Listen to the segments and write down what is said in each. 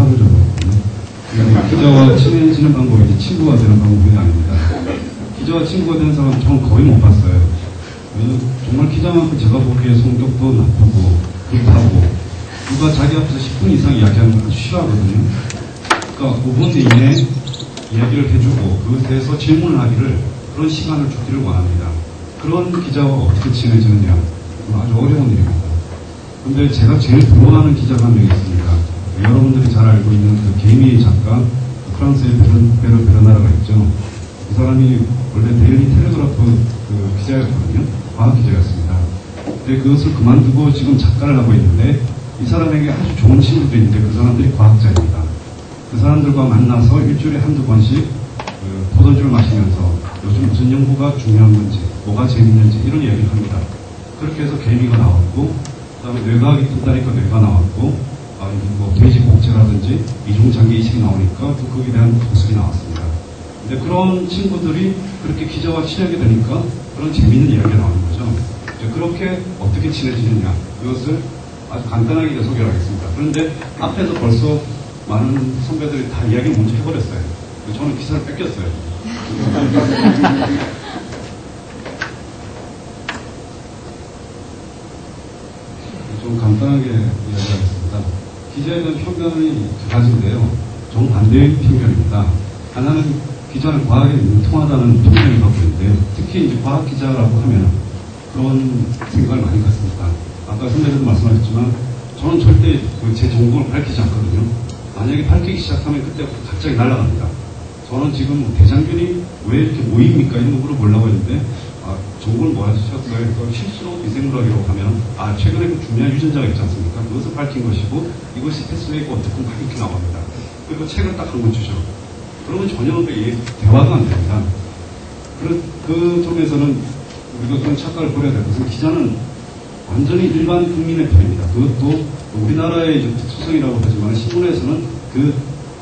화를 줘버렸거든요. 기자와 친해지는 방법이 이제 친구가 되는 방법이 아닙니다. 기자와 친구가 되는 사람 저는 거의 못 봤어요. 정말 기자만큼 제가 보기에 성격도 나쁘고 불타고 누가 자기 앞에서 10분 이상 이야기하는 걸 싫어하거든요. 그러니까 5분 이내에 이야기를 해주고 그것에 대해서 질문을 하기를 그런 시간을 주기를 원합니다. 그런 기자와 어떻게 친해지느냐 아주 어려운 일입니다. 근데 제가 제일 부러워하는 기자가 한 명 있습니다. 여러분들이 잘 알고 있는 그 개미 작가 프랑스의 베르나라가 있죠. 그 사람이 원래 데일리 텔레그라프 그 기자였거든요. 과학 기자였습니다. 근데 그것을 그만두고 지금 작가를 하고 있는데 이 사람에게 아주 좋은 친구도 있는데 그 사람들이 과학자입니다. 그 사람들과 만나서 일주일에 한두 번씩 그 포도주를 마시면서 요즘 무슨 연구가 중요한 건지 뭐가 재밌는지 이런 이야기를 합니다. 그렇게 해서 개미가 나왔고 그 다음에 뇌과학이 튼다니까 뇌가 나왔고 뭐 돼지 복제라든지 이중장기 이식이 나오니까 또 거기에 대한 도습이 나왔습니다. 근데 그런 친구들이 그렇게 기자와 친하게 되니까 그런 재미있는 이야기가 나오는 거죠. 그렇게 어떻게 친해지느냐 이것을 아주 간단하게 이제 소개를 하겠습니다. 그런데 앞에서 벌써 많은 선배들이 다 이야기를 먼저 해버렸어요. 저는 기사를 뺏겼어요. 좀 간단하게 이야기하겠습니다. 기자에 대한 편견이 두 가지인데요. 정반대의 편견입니다. 하나는 기자는 과학에 능통하다는 편견을 갖고 있는데요. 특히 이제 과학 기자라고 하면 그런 생각을 많이 갖습니다. 아까 선배님도 말씀하셨지만 저는 절대 제 전공을 밝히지 않거든요. 만약에 밝히기 시작하면 그때부터 갑자기 날아갑니다. 저는 지금 대장균이 왜 이렇게 모입니까? 이런 거 물어보려고 했는데 전공을 뭐 하셨어요? 실수로 미생물학이라고 하면 최근에 그 중요한 유전자가 있지 않습니까? 그것을 밝힌 것이고 이것이 테스트웨이고 어떻게 막 이렇게 나옵니다. 그리고 책을 딱 한 권 주죠. 그러면 전혀 대화가 안 됩니다. 그 점에서는 우리가 그런 착각을 버려야 될 것은 기자는 완전히 일반 국민의 편입니다. 그것도 우리나라의 특수성이라고 하지만 신문에서는 그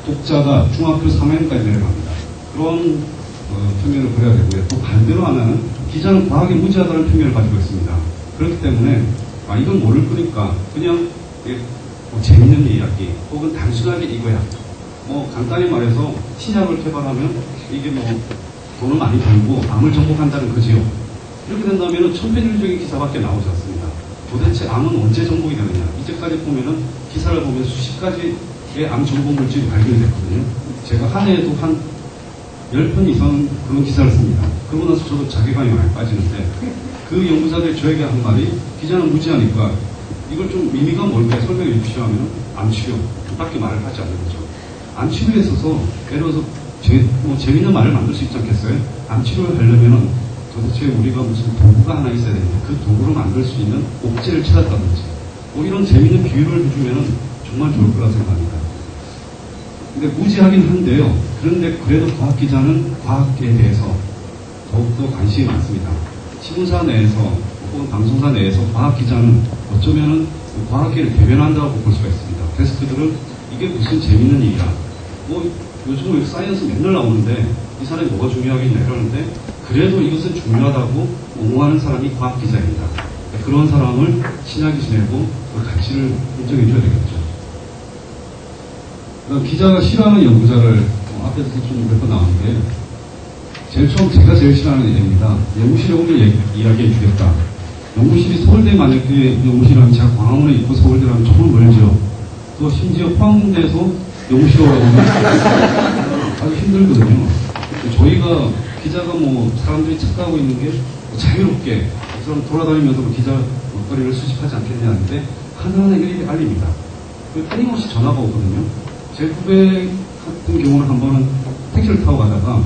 독자가 중학교 3학년까지 내려갑니다. 그런 편견을 버려야 되고요. 또 반대로 하면 기자는 과학에 무지하다는 편견을 가지고 있습니다. 그렇기 때문에 이건 모를 거니까 그냥 뭐 재밌는 이야기 혹은 단순하게 이거야. 뭐 간단히 말해서 신약을 개발하면 이게 뭐 돈을 많이 벌고 암을 정복한다는 거지요. 이렇게 된다면 천편일률적인 기사밖에 나오지 않습니다. 도대체 암은 언제 정복이 되느냐. 이제까지 보면은 기사를 보면 수십 가지의 암 정복 물질이 발견됐거든요. 제가 한 해에도 한 10편 이상 그런 기사를 씁니다. 그러고 나서 저도 자괴감이 많이 빠지는데 그 연구자들이 저에게 한 말이 기자는 무지하니까 이걸 좀 의미가 뭘까 설명해 주십시오 하면 암치료 밖에 말을 하지 않는 거죠. 암치료에 있어서 예를 들어서 재밌는 말을 만들 수 있지 않겠어요? 암치료를 하려면은 도대체 우리가 무슨 도구가 하나 있어야 되는데 그 도구를 만들 수 있는 옥제를 찾았다든지 뭐 이런 재밌는 비유를 해주면은 정말 좋을 거라 생각합니다. 근데 무지하긴 한데요. 그런데 그래도 과학기자는 과학계에 대해서 더욱더 관심이 많습니다. 신문사 내에서 혹은 방송사 내에서 과학기자는 어쩌면은 과학계를 대변한다고 볼 수가 있습니다. 데스크들은 이게 무슨 재밌는 일이야. 뭐 요즘 사이언스 맨날 나오는데 이 사람이 뭐가 중요하겠냐 이러는데 그래도 이것은 중요하다고 옹호하는 사람이 과학기자입니다. 그런 사람을 친하게 지내고 그 가치를 인정해줘야 되겠죠. 기자가 싫어하는 연구자를 앞에서 좀 몇 번 나왔는데 제가 제일 싫어하는 얘기입니다. 연구실에 오면 이야기해 주겠다. 연구실이 서울대 만약에 연구실이라면 제가 광화문에 있고 서울대라면 정말 멀죠. 또 심지어 포항대에서 연구실 오라고 하면 아주 힘들거든요. 저희가 기자가 뭐 사람들이 착각하고 있는 게 자유롭게 사람 돌아다니면서 기자 먹거리를 수집하지 않겠냐는데 하나하나 일일이 알립니다. 끊임없이 전화가 오거든요. 제 후배 같은 경우는 한 번은 택시를 타고 가다가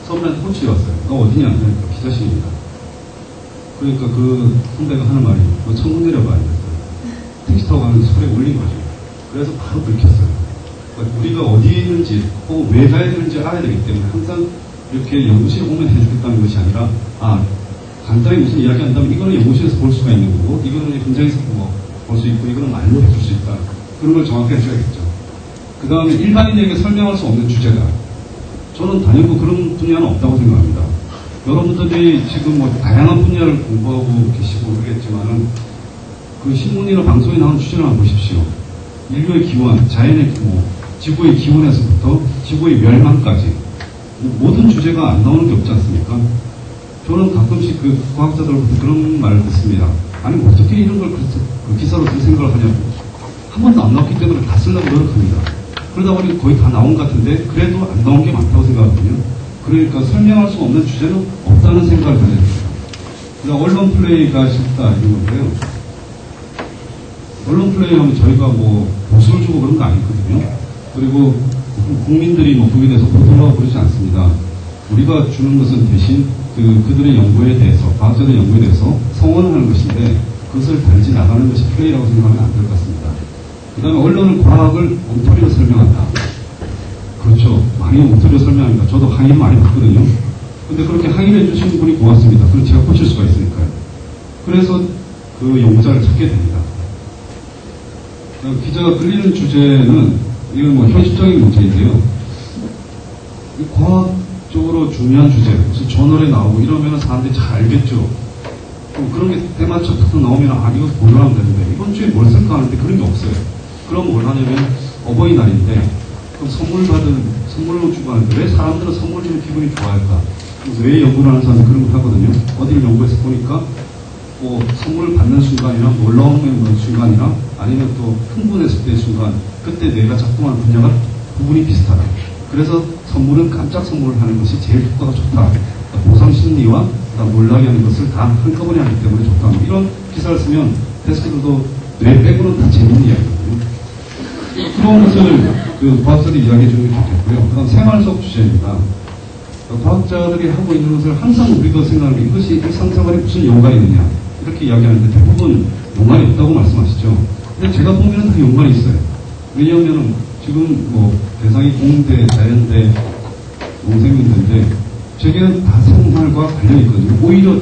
선배한테 호출이 왔어요. 너 어디냐? 그러니까 기자실입니다. 그러니까 그 선배가 하는 말이 너 천국 내려봐 이랬어요. 택시 타고 가는데 소리에 울린 거죠. 그래서 바로 들켰어요. 그러니까 우리가 어디 있는지 혹은 왜 가야 되는지 알아야 되기 때문에 항상 이렇게 연구실에 오면 해주겠다는 것이 아니라 간단히 무슨 이야기 한다면 이거는 연구실에서 볼 수가 있는 거고 이거는 현장에서 볼 수 있고 이거는 말로 해줄 수 있다. 그런 걸 정확히 해줘야겠죠. 그 다음에 일반인에게 설명할 수 없는 주제다. 저는 단연코 그런 분야는 없다고 생각합니다. 여러분들이 지금 뭐 다양한 분야를 공부하고 계시고 그러겠지만은 그 신문이나 방송에 나오는 주제를 한번 보십시오. 인류의 기원, 자연의 규모, 지구의 기원에서부터 지구의 멸망까지 모든 주제가 안 나오는 게 없지 않습니까? 저는 가끔씩 그 과학자들로부터 그런 말을 듣습니다. 아니 어떻게 이런 걸 그 기사로 쓸 생각을 하냐고. 한 번도 안 나왔기 때문에 다 쓰려고 노력합니다. 그러다 보니 거의 다 나온 것 같은데 그래도 안 나온 게 많다고 생각하거든요. 그러니까 설명할 수 없는 주제는 없다는 생각을 가져야 됩니다. 그러니까 언론 플레이가 쉽다 이런 건데요. 언론 플레이 하면 저희가 뭐 보수를 주고 그런 거 아니거든요. 그리고 국민들이 뭐 거기에 대해서 보도하고 그러지 않습니다. 우리가 주는 것은 대신 그들의 연구에 대해서, 과학자들의 연구에 대해서 성원하는 것인데 그것을 달지 나가는 것이 플레이라고 생각하면 안 될 것 같습니다. 그 다음에 언론은 과학을 엉터리로 설명한다. 그렇죠. 많이 엉터리로 설명합니다. 저도 항의를 많이 받거든요. 근데 그렇게 항의를 해주시는 분이 고맙습니다. 그럼 제가 고칠 수가 있으니까요. 그래서 그 연구자를 찾게 됩니다. 기자가 끌리는 주제는 이건 뭐 현실적인 문제인데요. 과학적으로 중요한 주제, 무슨 저널에 나오고 이러면 사람들이 잘 알겠죠. 그런 게 때마침 탁 나오면 이거 보도하면 되는데 이번 주에 뭘 쓸까 하는데 그런 게 없어요. 그럼 뭘 하냐면 어버이날인데 그럼 선물로 주고 하는데 왜 사람들은 선물 주는 기분이 좋아할까? 왜 연구를 하는 사람이 그런 걸 하거든요. 어디를 연구해서 보니까 뭐 선물을 받는 순간이나 놀라운 순간이나 아니면 또 흥분했을 때의 순간 그때 내가 작동하는 분야가 부분이 비슷하다. 그래서 선물은 깜짝 선물을 하는 것이 제일 효과가 좋다. 보상 심리와 놀라게 하는 것을 다 한꺼번에 하기 때문에 좋다. 이런 기사를 쓰면 데스크들도 뇌 빼고는 다 재밌는 이야기거든요. 그런 것을 그 과학자들이 이야기해 주는 게 좋겠고요. 그 다음 생활 속 주제입니다. 과학자들이 하고 있는 것을 항상 우리가 생각하는 게 이것이 일상생활에 무슨 연관이 있느냐 이렇게 이야기하는데 대부분 연관이 없다고 말씀하시죠. 근데 제가 보면 다 연관이 있어요. 왜냐하면 지금 뭐 대상이 공대, 자연대, 농생민대인데 제게는 다 생활과 관련이 있거든요. 오히려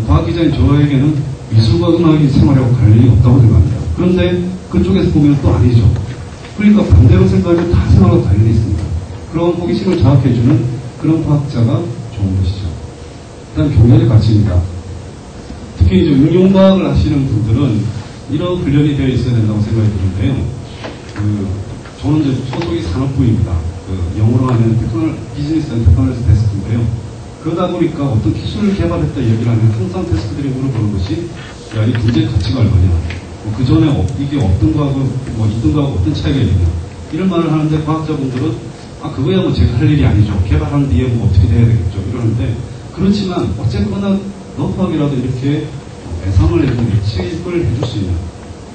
과학기자인 저에게는 미술과 음악이 생활하고 관련이 없다고 생각합니다. 그런데 그쪽에서 보면 또 아니죠. 그러니까 반대로 생각하면 다 생활과 관련이 있습니다. 그런 호기심을 자극해주는 그런 과학자가 좋은 것이죠. 일단 경제적 가치입니다. 특히 이제 응용과학을 하시는 분들은 이런 훈련이 되어 있어야 된다고 생각이 드는데요. 저는 이제 소속이 산업부입니다. 영어로 하면 비즈니스 앤 테크놀로지 데스크인데요. 그러다 보니까 어떤 기술을 개발했다 얘기를 하면 항상 데스크들이 물어보는 것이 야, 이 경제 가치가 얼마냐? 그 전에 이게 어떤 거하고 있던 거하고 어떤 차이가 있느냐? 이런 말을 하는데 과학자분들은 그거야 뭐 제가 할 일이 아니죠. 개발한 뒤에 뭐 어떻게 돼야 되겠죠. 이러는데 그렇지만 어쨌거나 너프하게라도 이렇게 예상을 해주는 예측을 해줄 수 있는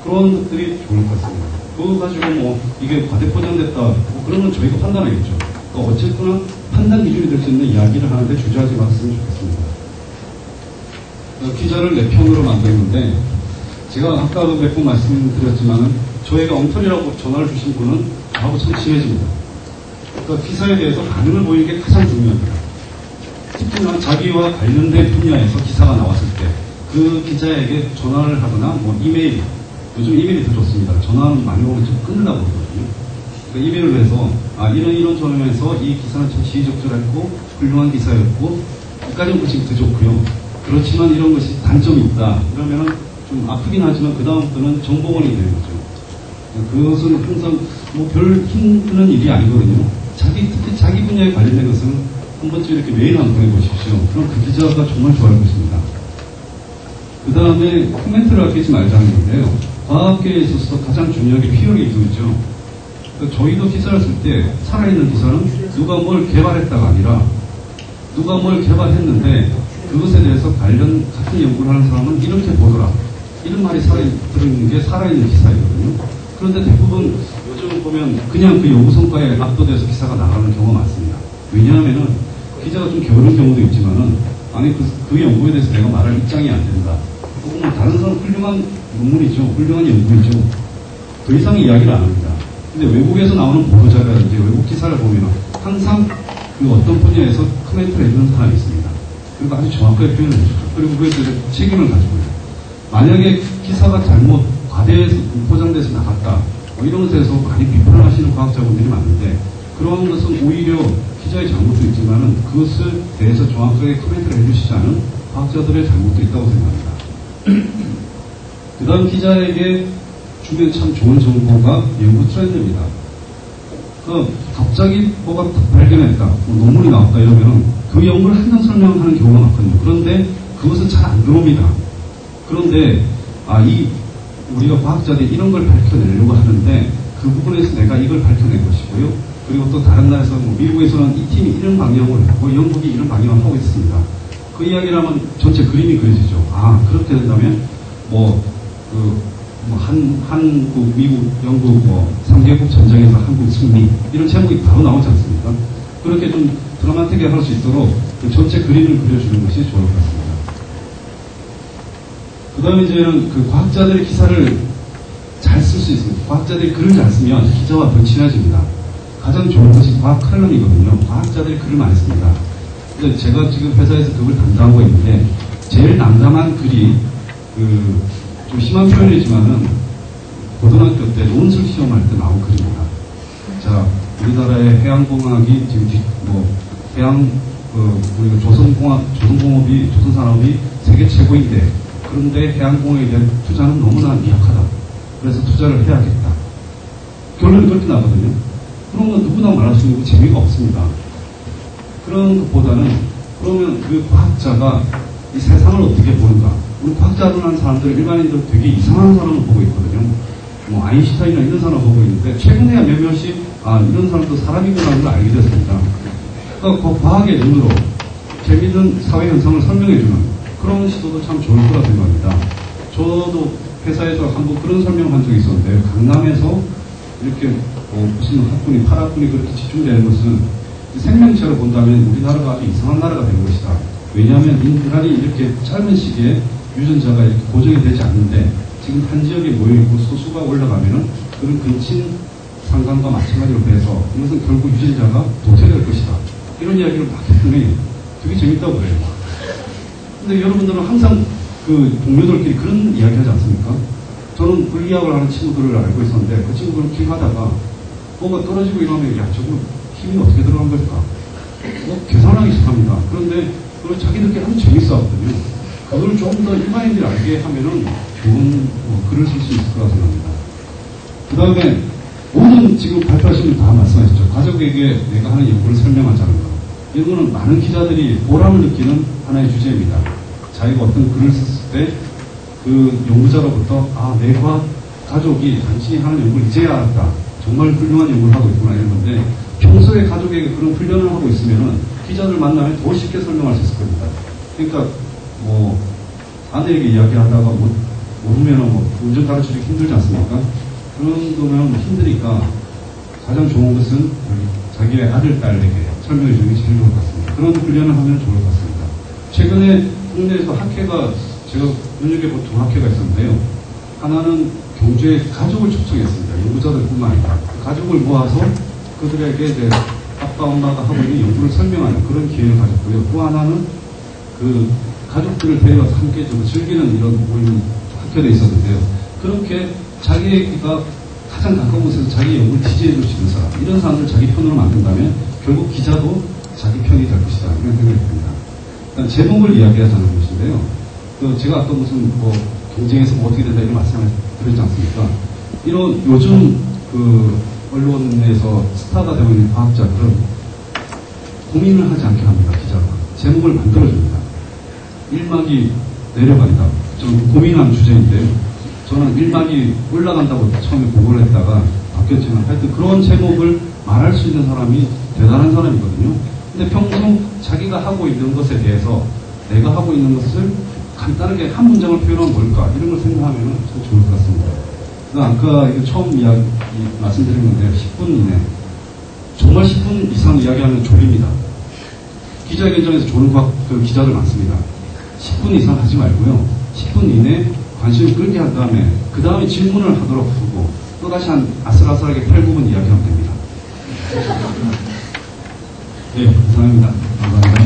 그런 것들이 좋을 것 같습니다. 그거 가지고 뭐 이게 과대포장됐다 뭐 그런 건 저희가 판단하겠죠. 그러니까 어쨌거나 판단 기준이 될 수 있는 이야기를 하는데 주저하지 말았으면 좋겠습니다. 기자를 내 편으로 만드는데 제가 아까도 몇 번 말씀드렸지만은 저희가 엉터리라고 전화를 주신 분은 저하고 참 친해집니다. 그러니까 기사에 대해서 반응을 보이는 게 가장 중요합니다. 특히나 자기와 관련된 분야에서 기사가 나왔을 때 그 기자에게 전화를 하거나 뭐 이메일, 요즘 이메일이 더 좋습니다. 전화는 많이 오면 좀 끊으려고 그러거든요. 그러니까 이메일을 해서 이런 전화에서 이 기사는 참 시의적절했고 훌륭한 기사였고 여기까지는 것이 더 좋고요. 그렇지만 이런 것이 단점이 있다. 그러면은 좀 아프긴 하지만 그 다음부터는 정보원이 되는 거죠. 그것은 항상 뭐 별 힘드는 일이 아니거든요. 특히 자기 분야에 관련된 것은 한 번쯤 이렇게 메일 한번 보내보십시오. 그럼 그 기자가 정말 좋아할 것입니다. 그 다음에 코멘트를 아끼지 말자는 건데요. 과학계에 있어서 가장 중요하게 피어리 이동이죠. 그러니까 저희도 기사를 쓸 때 살아있는 기사는 누가 뭘 개발했다가 아니라 누가 뭘 개발했는데 그것에 대해서 관련 같은 연구를 하는 사람은 이렇게 보더라. 이런 말이 들어있는 게 살아있는 기사이거든요. 그런데 대부분 요즘 보면 그냥 그 연구 성과에 압도돼서 기사가 나가는 경우가 많습니다. 왜냐하면은 기자가 좀 게으른 경우도 있지만은 그 연구에 대해서 내가 말할 입장이 안 된다. 혹은 다른 사람 훌륭한 논문이죠. 훌륭한 연구이죠. 더 이상 이야기를 안 합니다. 근데 외국에서 나오는 보도자료라든지 외국 기사를 보면 항상 그 어떤 분야에서 코멘트를 해주는 사람이 있습니다. 그리고 아주 정확하게 표현을 해주죠. 그리고 그에 대해서 책임을 가지고요. 만약에 기사가 잘못 과대해서 포장돼서 나갔다. 이런 것에 대해서 많이 비판을 하시는 과학자분들이 많은데 그런 것은 오히려 기자의 잘못도 있지만은 그것에 대해서 정확하게 코멘트를 해주시지 않은 과학자들의 잘못도 있다고 생각합니다. 그 다음 기자에게 주면 참 좋은 정보가 연구 트렌드입니다. 갑자기 뭐가 발견했다, 뭐 논문이 나왔다 이러면 그 연구를 한정 설명하는 경우가 많거든요. 그런데 그것은 잘 안 들어옵니다. 그런데 우리가 과학자들이 이런 걸 밝혀내려고 하는데 그 부분에서 내가 이걸 밝혀낸 것이고요. 그리고 또 다른 나라에서 미국에서는 이 팀이 이런 방향으로 했고 영국이 이런 방향을 하고 있습니다. 그 이야기를 하면 전체 그림이 그려지죠. 그렇게 된다면 한국, 미국, 영국 3개국 전쟁에서 한국 승리 이런 제목이 바로 나오지 않습니까? 그렇게 좀 드라마틱하게 할 수 있도록 그 전체 그림을 그려주는 것이 좋을 것 같습니다. 그 다음에 이제는 그 과학자들의 기사를 잘 쓸 수 있습니다. 과학자들이 글을 잘 쓰면 기자와 더 친해집니다. 가장 좋은 것이 과학 칼럼이거든요. 과학자들이 글을 많이 씁니다. 근데 제가 지금 회사에서 그걸 담당하고 있는데 제일 난감한 글이 좀 심한 표현이지만은 고등학교 때 논술 시험할 때 나온 글입니다. 자, 우리나라의 해양공학이 지금 우리가 조선공업이 조선산업이 세계 최고인데 그런데 해양공학에 대한 투자는 너무나 미약하다. 그래서 투자를 해야겠다. 결론이 그렇게 나거든요. 그러면 누구나 말할 수 있는 재미가 없습니다. 그런 것보다는 그러면 그 과학자가 이 세상을 어떻게 보는가. 우리 과학자로 하는 사람들, 일반인들 되게 이상한 사람을 보고 있거든요. 아인슈타인이나 이런 사람을 보고 있는데 최근에야 몇몇이 이런 사람도 사람이구나를 알게 됐습니다. 그러니까 그 과학의 눈으로 재미있는 사회 현상을 설명해주는 그런 시도도 참 좋을 거라 생각합니다. 저도 회사에서 한번 그런 설명을 한 적이 있었는데요. 강남에서 이렇게 무슨 학군이, 파학군이 그렇게 집중되는 것은 생명체로 본다면 우리나라가 아주 이상한 나라가 된 것이다. 왜냐하면 인간이 이렇게 짧은 시기에 유전자가 이렇게 고정이 되지 않는데 지금 한 지역에 모여있고 소수가 올라가면은 그런 근친 상관과 마찬가지로 해서 이것은 결국 유전자가 도태될 것이다. 이런 이야기를 막 했더니 되게 재밌다고 그래요. 근데 여러분들은 항상 그 동료들끼리 그런 이야기 하지 않습니까? 저는 물리학을 하는 친구들을 알고 있었는데 그 친구들은 기하다가 뭐가 떨어지고 이러면 저거 힘이 어떻게 들어간 걸까? 계산하기 시작합니다. 그런데 그걸 자기들끼리 아주 재밌어 하거든요. 그걸 좀 더 일반인들이 알게 하면은 좋은 글을 쓸 수 있을 거라 생각합니다. 그 다음에 모든 지금 발표하신 분 다 말씀하셨죠. 가족에게 내가 하는 연구를 설명하자는 거. 이거는 많은 기자들이 보람을 느끼는 하나의 주제입니다. 자기가 어떤 글을 썼을 때 그 연구자로부터 내 가족이 당신이 하는 연구를 이제야 알았다. 정말 훌륭한 연구를 하고 있구나 이런 건데 평소에 가족에게 그런 훈련을 하고 있으면은 기자들 만나면 더 쉽게 설명할 수 있을 겁니다. 그러니까 아내에게 이야기하다가 모르면은 운전 가르치기 힘들지 않습니까? 그런 거면 힘드니까 가장 좋은 것은 자기의 아들, 딸에게 설명해 주는 게 제일 좋을 것 같습니다. 그런 훈련을 하면 좋을 것 같습니다. 최근에 국내에서 학회가 제가 눈여겨본 두 학회가 있었는데요. 하나는 경주에 가족을 초청했습니다. 연구자들뿐만 아니라 가족을 모아서 그들에게 이제 아빠, 엄마가 하고 있는 연구를 설명하는 그런 기회를 가졌고요. 또 하나는 그 가족들을 데려와서 함께 좀 즐기는 이런 모임 학회도 있었는데요. 그렇게 자기가 가장 가까운 곳에서 자기 연구를 지지해 줄 수 있는 사람, 이런 사람들 자기 편으로 만든다면 결국 기자도 자기 편이 될 것이다. 이런 생각이 듭니다. 일단 제목을 이야기하자는 것인데요. 제가 아까 무슨 경쟁에서 어떻게 된다 이런 말씀을 드렸지 않습니까? 이런 요즘 언론에서 스타가 되고 있는 과학자들은 고민을 하지 않게 합니다. 기자가 제목을 만들어줍니다. 1막이 내려간다. 좀 고민한 주제인데요. 저는 1막이 올라간다고 처음에 보고를 했다가 바뀌었지만 하여튼 그런 제목을 말할 수 있는 사람이 대단한 사람이거든요. 근데 평소 자기가 하고 있는 것에 대해서 내가 하고 있는 것을 간단하게 한 문장을 표현하면 뭘까 이런 걸 생각하면 참 좋을 것 같습니다. 아까 처음 말씀드린 건데 10분 이내 정말 10분 이상 이야기하면 졸립니다. 기자회견장에서 조는 기자들 많습니다. 10분 이상 하지 말고요. 10분 이내 관심을 끌게 한 다음에 그 다음에 질문을 하도록 하고 또다시 한 아슬아슬하게 8, 9분 이야기하면 됩니다. 네, 감사합니다. 감사합니다.